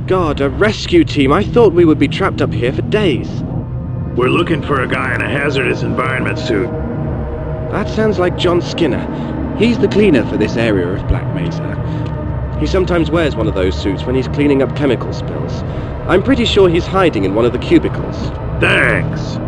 God, a rescue team. I thought we would be trapped up here for days. We're looking for a guy in a hazardous environment suit. That sounds like John Skinner. He's the cleaner for this area of Black Mesa. He sometimes wears one of those suits when he's cleaning up chemical spills. I'm pretty sure he's hiding in one of the cubicles. Thanks.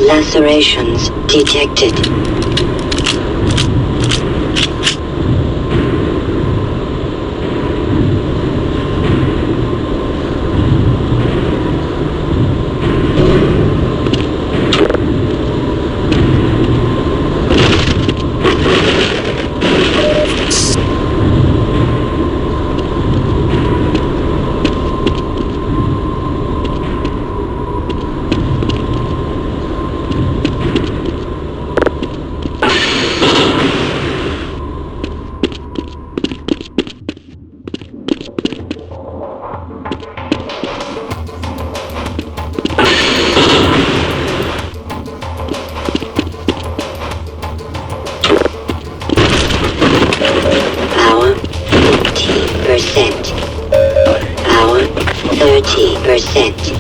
Lacerations detected. Power 30%.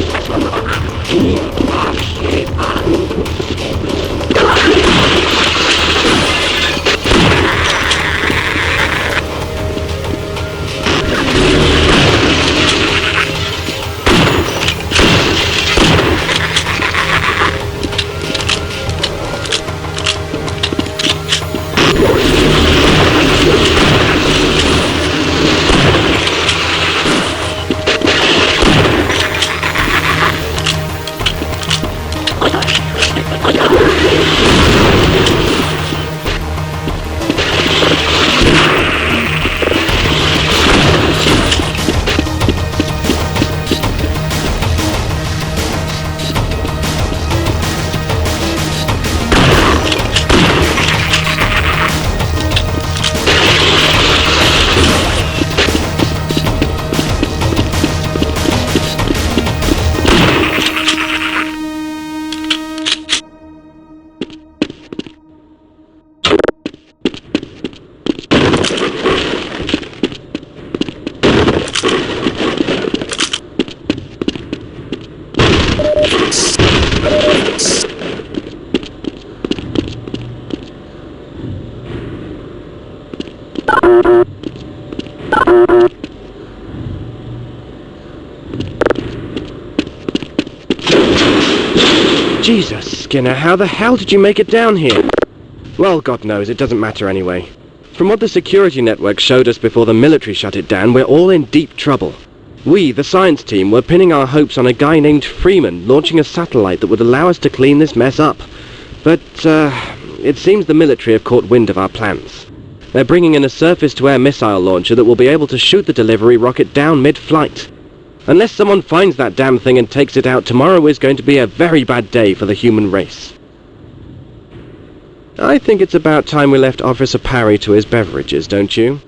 Jesus, Skinner, how the hell did you make it down here? Well, God knows, it doesn't matter anyway. From what the security network showed us before the military shut it down, we're all in deep trouble. We, the science team, were pinning our hopes on a guy named Freeman launching a satellite that would allow us to clean this mess up. But, it seems the military have caught wind of our plans. They're bringing in a surface-to-air missile launcher that will be able to shoot the delivery rocket down mid-flight. Unless someone finds that damn thing and takes it out, tomorrow is going to be a very bad day for the human race. I think it's about time we left Officer Parry to his beverages, don't you?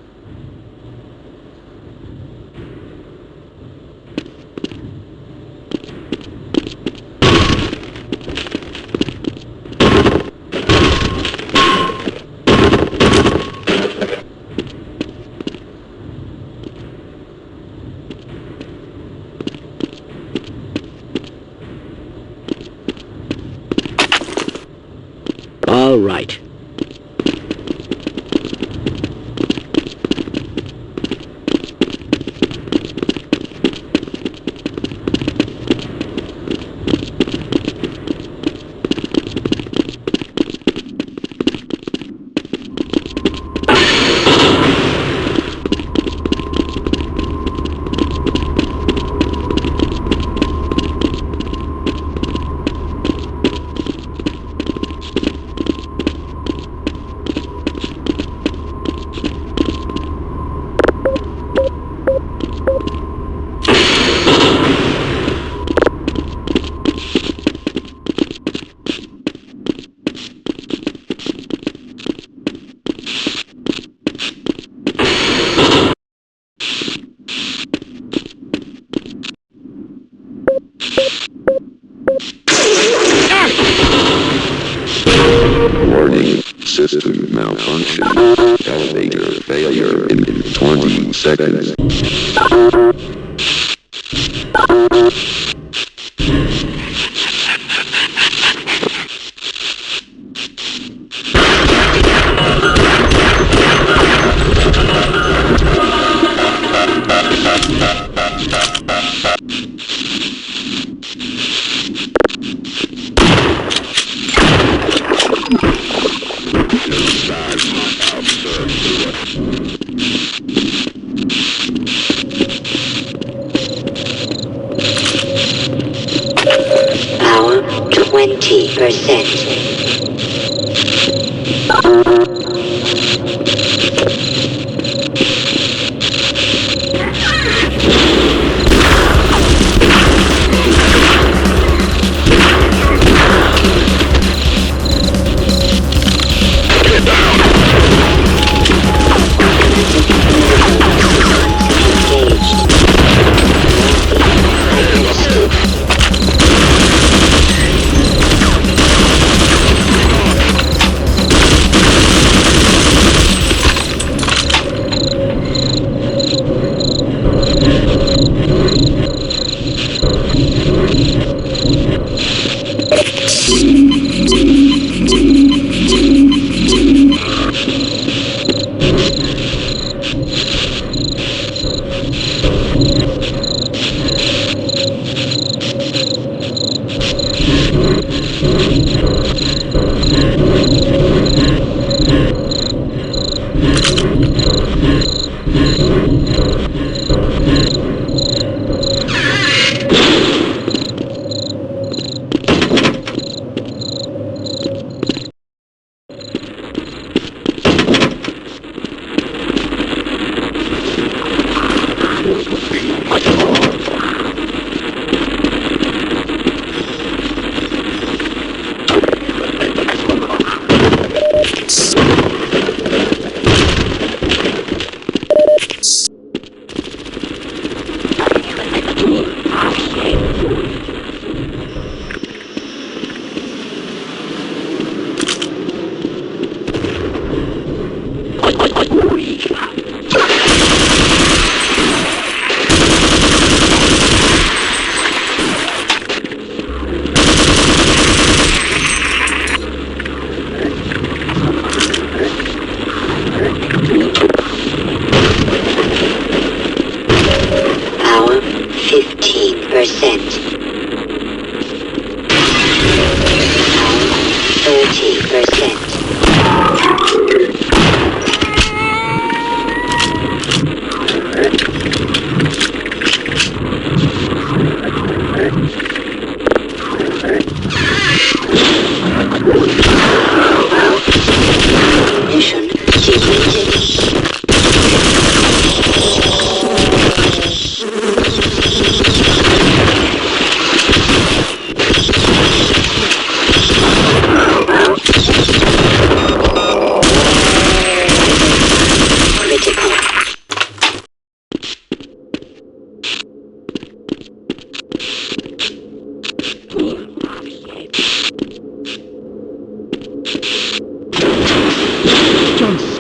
All right. Warning, system malfunction. Elevator failure in 20 seconds.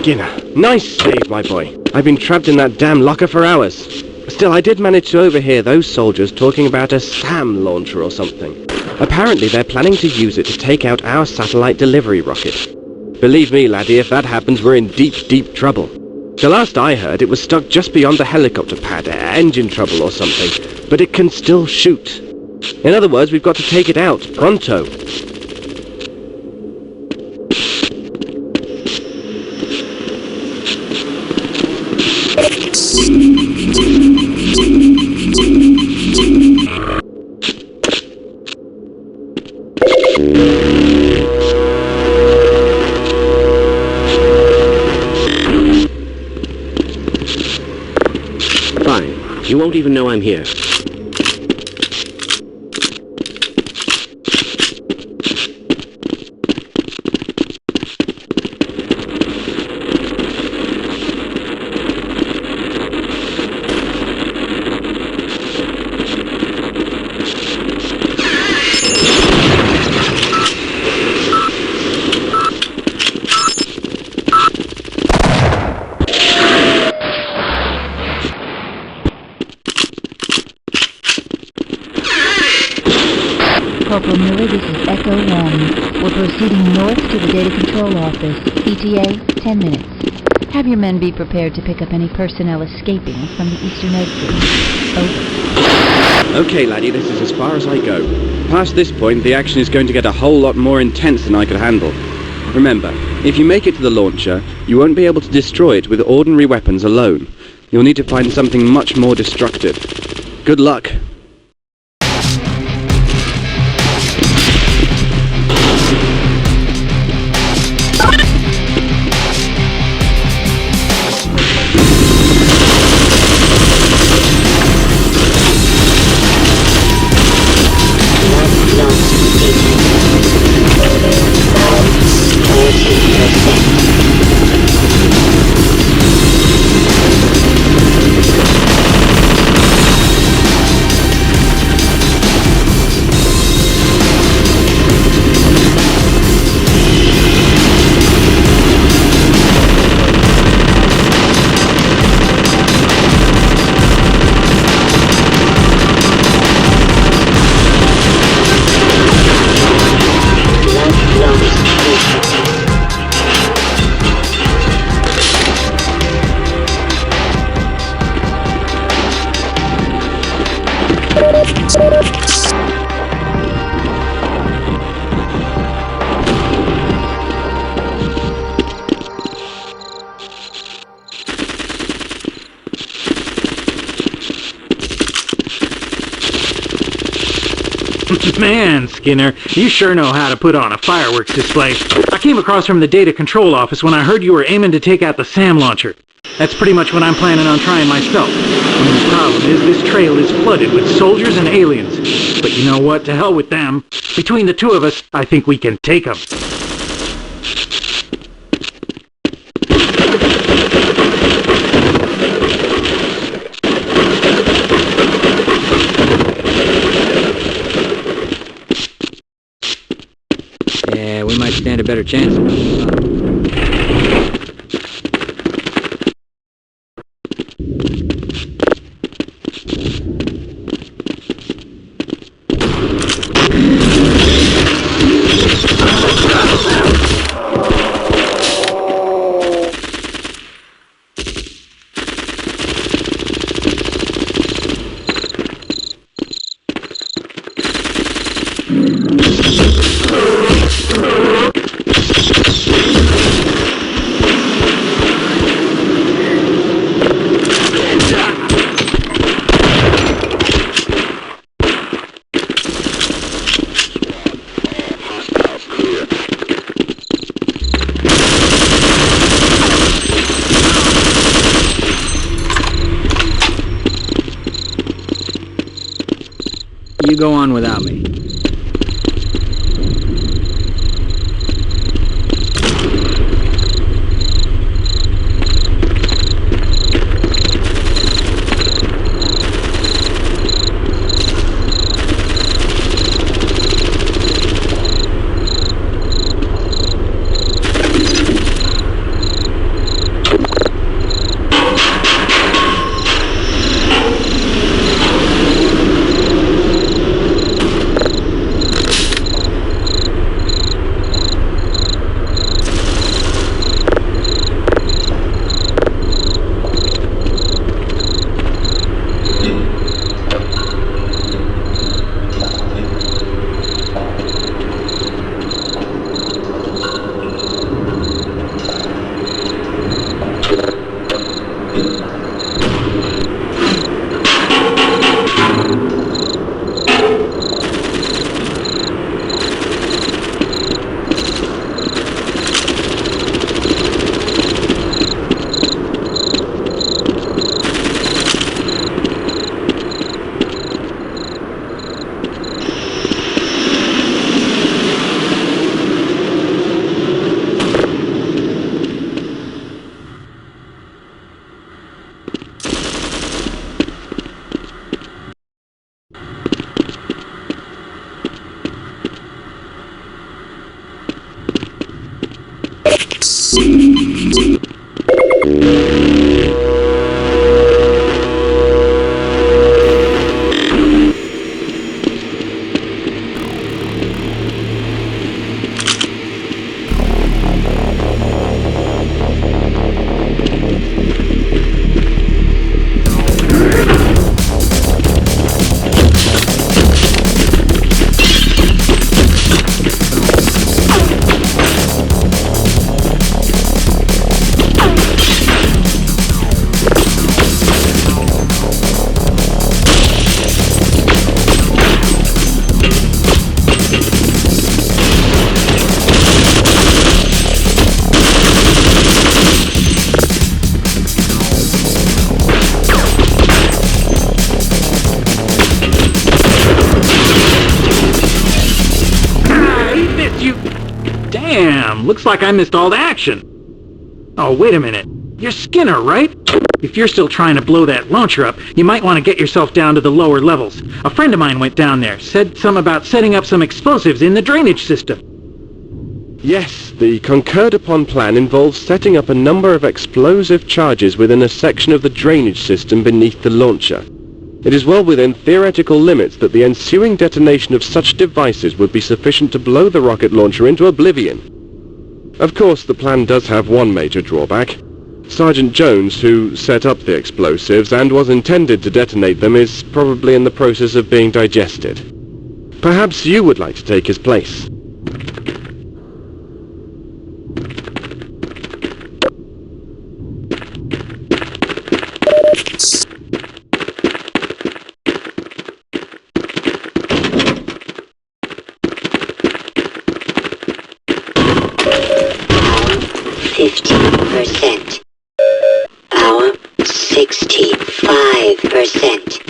Skinner. Nice save, my boy. I've been trapped in that damn locker for hours. Still, I did manage to overhear those soldiers talking about a SAM launcher or something. Apparently, they're planning to use it to take out our satellite delivery rocket. Believe me, laddie, if that happens, we're in deep, deep trouble. The last I heard, it was stuck just beyond the helicopter pad, engine trouble or something, but it can still shoot. In other words, we've got to take it out, pronto. Fine. You won't even know I'm here. Corporal Miller, this is Echo 1. We're proceeding north to the Data Control Office. ETA, 10 minutes. Have your men be prepared to pick up any personnel escaping from the eastern exit. Over. Okay, laddie, this is as far as I go. Past this point, the action is going to get a whole lot more intense than I could handle. Remember, if you make it to the launcher, you won't be able to destroy it with ordinary weapons alone. You'll need to find something much more destructive. Good luck. Man, Skinner, you sure know how to put on a fireworks display. I came across from the data control office when I heard you were aiming to take out the SAM launcher. That's pretty much what I'm planning on trying myself. The problem is this trail is flooded with soldiers and aliens. But you know what? To hell with them. Between the two of us, I think we can take them. Yeah, we might stand a better chance. You go on without me. Damn, looks like I missed all the action. Oh, wait a minute. You're Skinner, right? If you're still trying to blow that launcher up, you might want to get yourself down to the lower levels. A friend of mine went down there, said something about setting up some explosives in the drainage system. Yes, the concurred-upon plan involves setting up a number of explosive charges within a section of the drainage system beneath the launcher. It is well within theoretical limits that the ensuing detonation of such devices would be sufficient to blow the rocket launcher into oblivion. Of course, the plan does have one major drawback. Sergeant Jones, who set up the explosives and was intended to detonate them, is probably in the process of being digested. Perhaps you would like to take his place. Power 65%.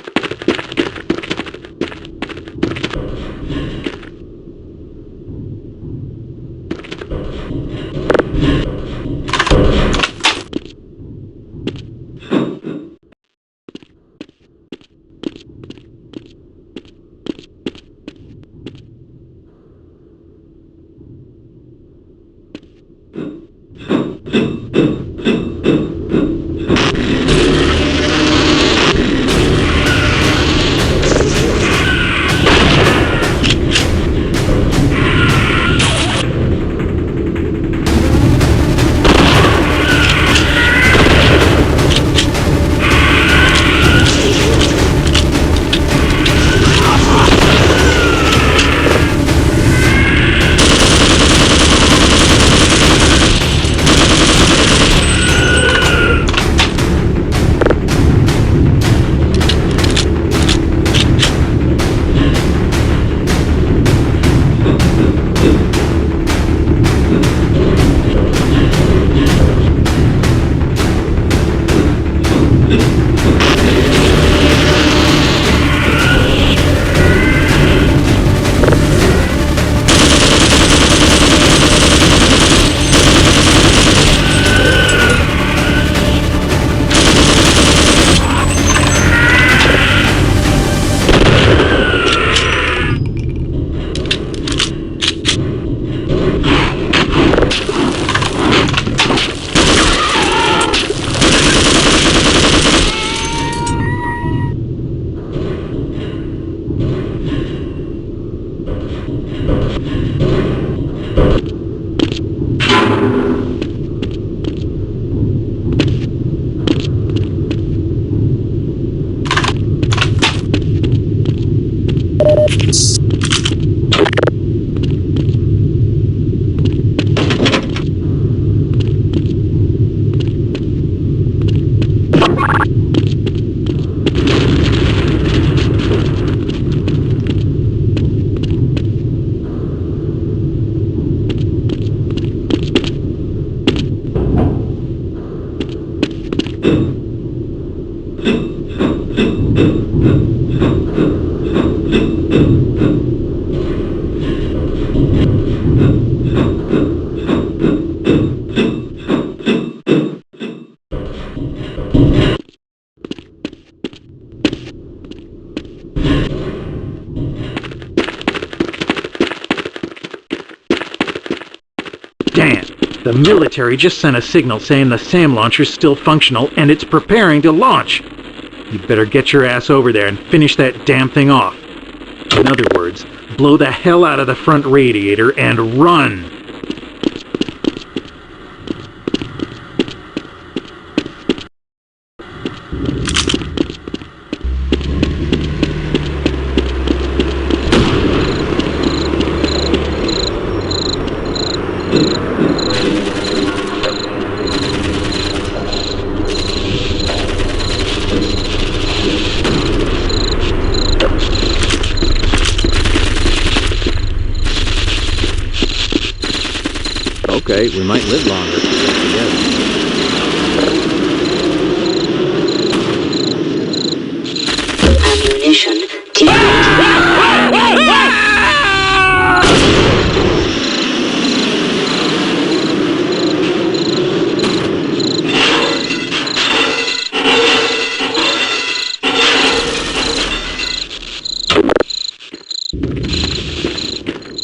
Dan, the military just sent a signal saying the SAM launcher's still functional and it's preparing to launch. You'd better get your ass over there and finish that damn thing off. In other words, blow the hell out of the front radiator and run! Okay, we might live longer. Ammunition depleted.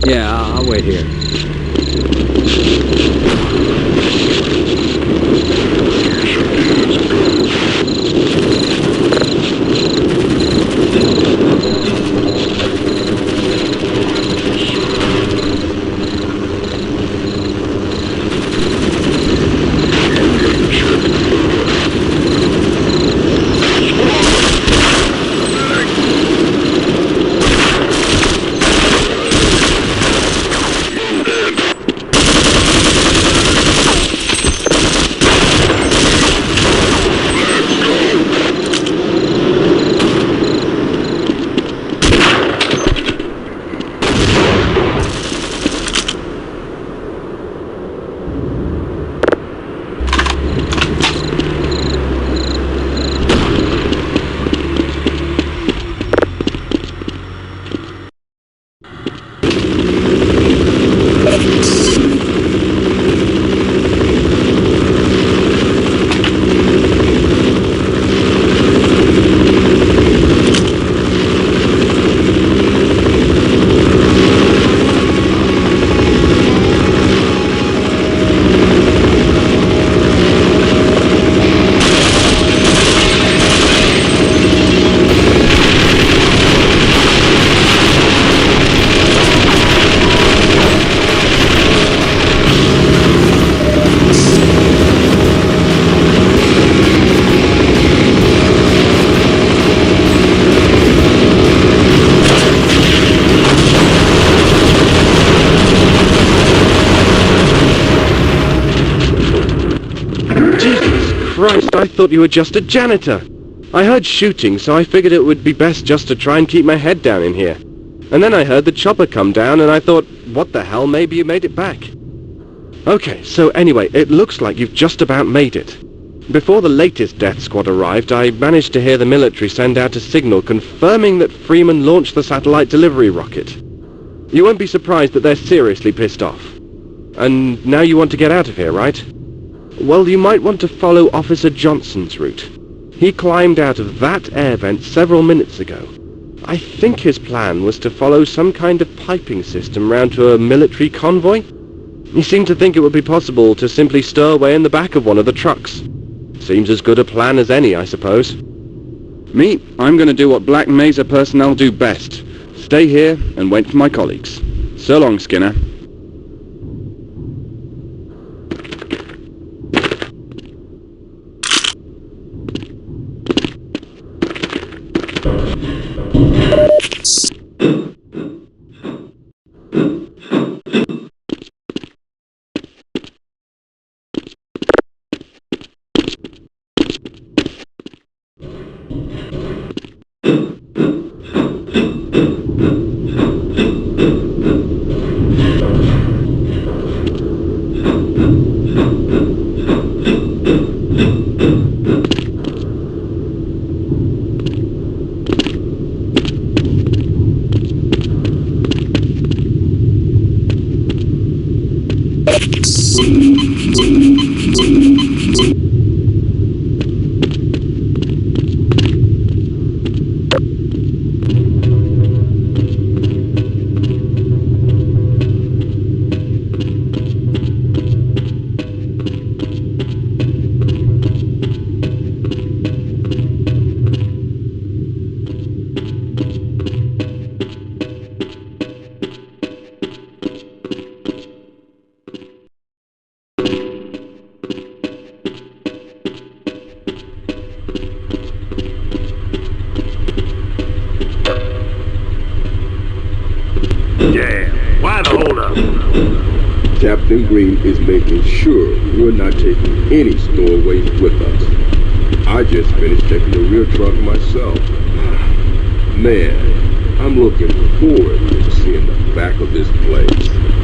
Yeah, I'll wait here. Ammunition Christ, I thought you were just a janitor. I heard shooting, so I figured it would be best just to try and keep my head down in here. And then I heard the chopper come down, and I thought, what the hell, maybe you made it back. Okay, so anyway, it looks like you've just about made it. Before the latest death squad arrived, I managed to hear the military send out a signal confirming that Freeman launched the satellite delivery rocket. You won't be surprised that they're seriously pissed off. And now you want to get out of here, right? Well, you might want to follow Officer Johnson's route. He climbed out of that air vent several minutes ago. I think his plan was to follow some kind of piping system round to a military convoy. He seemed to think it would be possible to simply stow away in the back of one of the trucks. Seems as good a plan as any, I suppose. Me, I'm going to do what Black Mesa personnel do best. Stay here and wait for my colleagues. So long, Skinner. Captain Green is making sure we're not taking any stowaways with us. I just finished checking the rear truck myself. Man, I'm looking forward to seeing the back of this place.